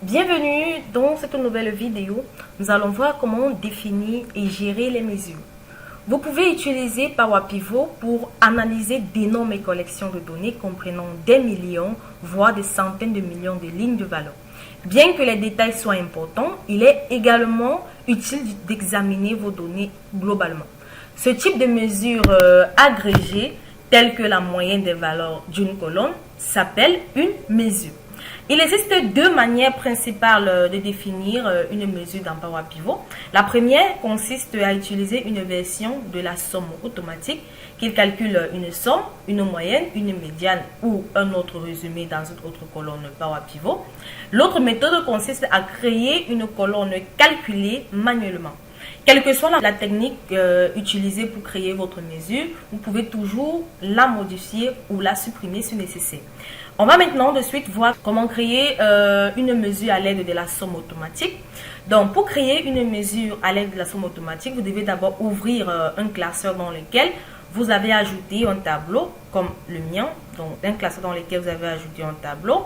Bienvenue dans cette nouvelle vidéo. Nous allons voir comment définir et gérer les mesures. Vous pouvez utiliser Power Pivot pour analyser d'énormes collections de données comprenant des millions, voire des centaines de millions de lignes de valeur. Bien que les détails soient importants, il est également utile d'examiner vos données globalement. Ce type de mesure agrégée, telle que la moyenne des valeurs d'une colonne, s'appelle une mesure. Il existe deux manières principales de définir une mesure dans Power Pivot. La première consiste à utiliser une version de la somme automatique qui calcule une somme, une moyenne, une médiane ou un autre résumé dans une autre colonne Power Pivot. L'autre méthode consiste à créer une colonne calculée manuellement. Quelle que soit la technique utilisée pour créer votre mesure, vous pouvez toujours la modifier ou la supprimer si nécessaire. On va maintenant de suite voir comment créer une mesure à l'aide de la somme automatique. Donc, pour créer une mesure à l'aide de la somme automatique, vous devez d'abord ouvrir un classeur dans lequel vous avez ajouté un tableau, comme le mien. Donc, un classeur dans lequel vous avez ajouté un tableau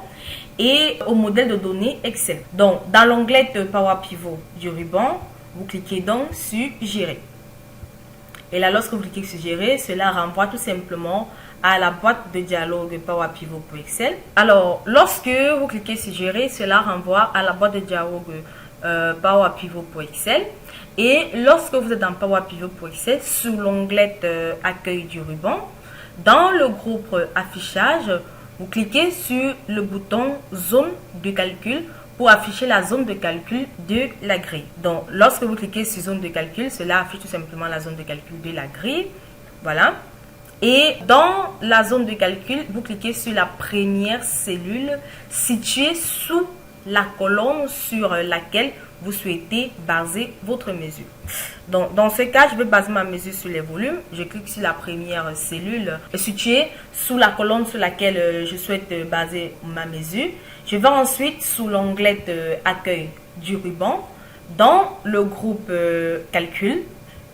et au modèle de données Excel. Donc, dans l'onglet Power Pivot du ruban, vous cliquez donc sur Gérer. Et là, lorsque vous cliquez sur Gérer, cela renvoie tout simplement à la boîte de dialogue Power Pivot pour Excel. Alors, lorsque vous cliquez sur Gérer, cela renvoie à la boîte de dialogue Power Pivot pour Excel. Et lorsque vous êtes dans Power Pivot pour Excel, sous l'onglet Accueil du ruban, dans le groupe Affichage, vous cliquez sur le bouton Zone de calcul pour afficher la zone de calcul de la grille. Donc, lorsque vous cliquez sur zone de calcul, cela affiche tout simplement la zone de calcul de la grille. Voilà. Et dans la zone de calcul, vous cliquez sur la première cellule située sous la colonne sur laquelle vous souhaitez baser votre mesure. Donc, dans ce cas, je vais baser ma mesure sur les volumes. Je clique sur la première cellule située sous la colonne sur laquelle je souhaite baser ma mesure. Je vais ensuite sous l'onglet Accueil du ruban. Dans le groupe Calcul,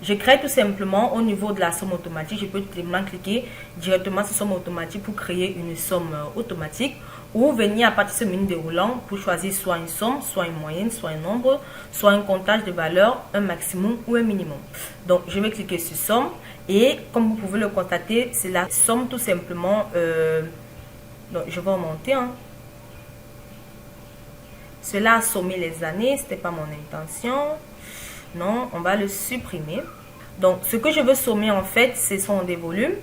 je crée tout simplement au niveau de la somme automatique. Je peux tout simplement cliquer directement sur somme automatique pour créer une somme automatique ou venir à partir de ce menu déroulant pour choisir soit une somme, soit une moyenne, soit un nombre, soit un comptage de valeurs, un maximum ou un minimum. Donc, je vais cliquer sur somme et comme vous pouvez le constater, c'est la somme tout simplement. Donc, je vais remonter. Cela a sommé les années, ce n'était pas mon intention. Non, on va le supprimer. Donc, ce que je veux sommer en fait, ce sont des volumes.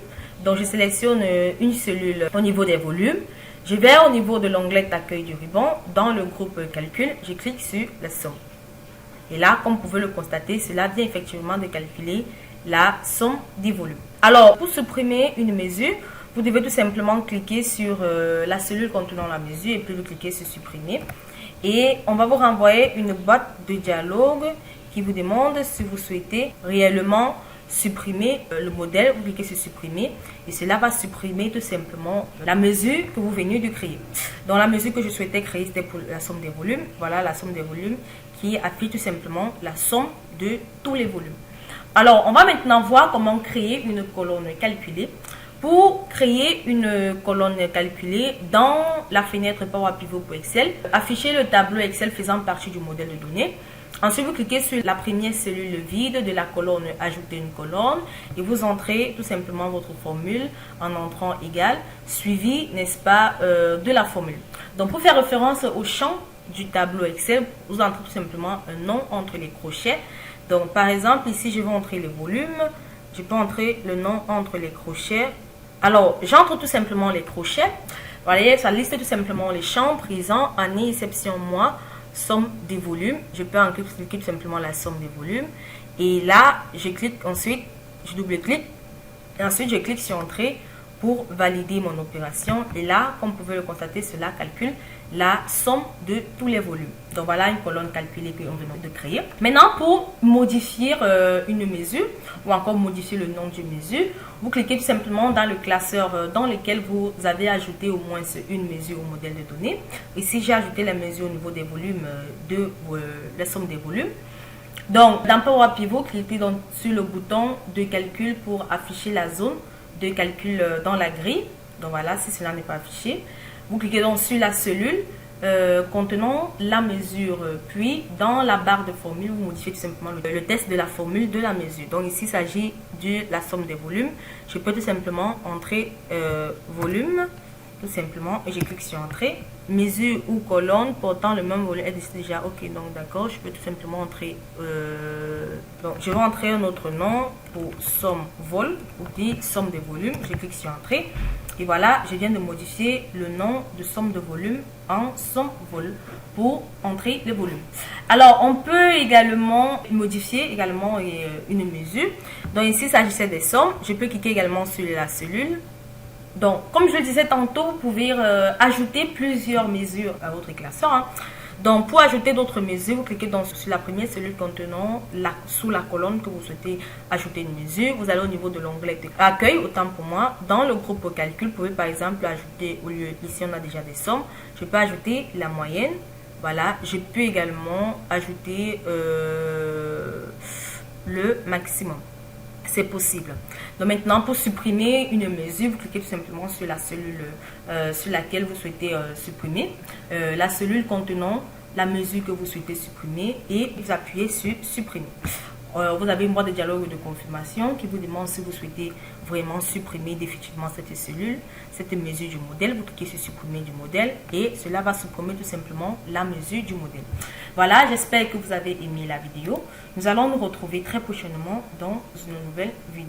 Donc, je sélectionne une cellule au niveau des volumes. Je vais au niveau de l'onglet Accueil du ruban. Dans le groupe Calcul, je clique sur la somme. Et là, comme vous pouvez le constater, cela vient effectivement de calculer la somme des volumes. Alors, pour supprimer une mesure, vous devez tout simplement cliquer sur la cellule contenant la mesure et puis vous cliquez sur Supprimer. Et on va vous renvoyer une boîte de dialogue qui vous demande si vous souhaitez réellement supprimer le modèle. Vous cliquez sur Supprimer et cela va supprimer tout simplement la mesure que vous venez de créer. Donc la mesure que je souhaitais créer, c'était pour la somme des volumes. Voilà la somme des volumes qui affiche tout simplement la somme de tous les volumes. Alors on va maintenant voir comment créer une colonne calculée. Pour créer une colonne calculée dans la fenêtre Power Pivot pour Excel, affichez le tableau Excel faisant partie du modèle de données. Ensuite, vous cliquez sur la première cellule vide de la colonne Ajouter une colonne et vous entrez tout simplement votre formule en entrant égal, suivi, n'est-ce pas, de la formule. Donc, pour faire référence au champ du tableau Excel, vous entrez tout simplement un nom entre les crochets. Donc, par exemple, ici, je vais entrer le volume. Je peux entrer le nom entre les crochets. Alors, j'entre tout simplement les crochets. Voilà, ça liste tout simplement les champs présents, année, exception, mois, somme des volumes. Je peux en cliquer tout simplement la somme des volumes. Et là, je clique ensuite, je double-clique. Et ensuite, je clique sur Entrée pour valider mon opération. Et là, comme vous pouvez le constater, cela calcule la somme de tous les volumes. Donc voilà une colonne calculée que l'on vient de créer. Maintenant, pour modifier une mesure ou encore modifier le nom d'une mesure, vous cliquez tout simplement dans le classeur dans lequel vous avez ajouté au moins une mesure au modèle de données. Ici, j'ai ajouté la mesure au niveau des volumes de la somme des volumes. Donc, dans Power Pivot, cliquez donc sur le bouton de calcul pour afficher la zone de calcul dans la grille. Donc voilà, si cela n'est pas affiché, vous cliquez donc sur la cellule contenant la mesure. Puis, dans la barre de formule, vous modifiez tout simplement le test de la formule de la mesure. Donc, ici, il s'agit de la somme des volumes. Je peux tout simplement entrer volume, tout simplement, et je clique sur entrée. Mesure ou colonne portant le même volume est déjà ok. Donc, d'accord, je peux tout simplement entrer. Donc, je vais entrer un autre nom pour somme vol ou dit somme des volumes. Je clique sur entrée. Et voilà, je viens de modifier le nom de somme de volume en somme vol pour entrer le volume. Alors, on peut également modifier également une mesure. Donc ici, il s'agissait des sommes. Je peux cliquer également sur la cellule. Donc, comme je le disais tantôt, vous pouvez ajouter plusieurs mesures à votre classeur. Hein. Donc, pour ajouter d'autres mesures, vous cliquez sur la première cellule contenant sous la colonne que vous souhaitez ajouter une mesure. Vous allez au niveau de l'onglet accueil, autant pour moi. Dans le groupe calcul, vous pouvez par exemple ajouter, au lieu ici on a déjà des sommes, je peux ajouter la moyenne. Voilà, je peux également ajouter le maximum. C'est possible. Donc maintenant, pour supprimer une mesure, vous cliquez tout simplement sur la cellule sur laquelle vous souhaitez supprimer. La cellule contenant la mesure que vous souhaitez supprimer et vous appuyez sur supprimer. Vous avez une boîte de dialogue de confirmation qui vous demande si vous souhaitez vraiment supprimer définitivement cette cellule, cette mesure du modèle. Vous cliquez sur supprimer du modèle et cela va supprimer tout simplement la mesure du modèle. Voilà, j'espère que vous avez aimé la vidéo. Nous allons nous retrouver très prochainement dans une nouvelle vidéo.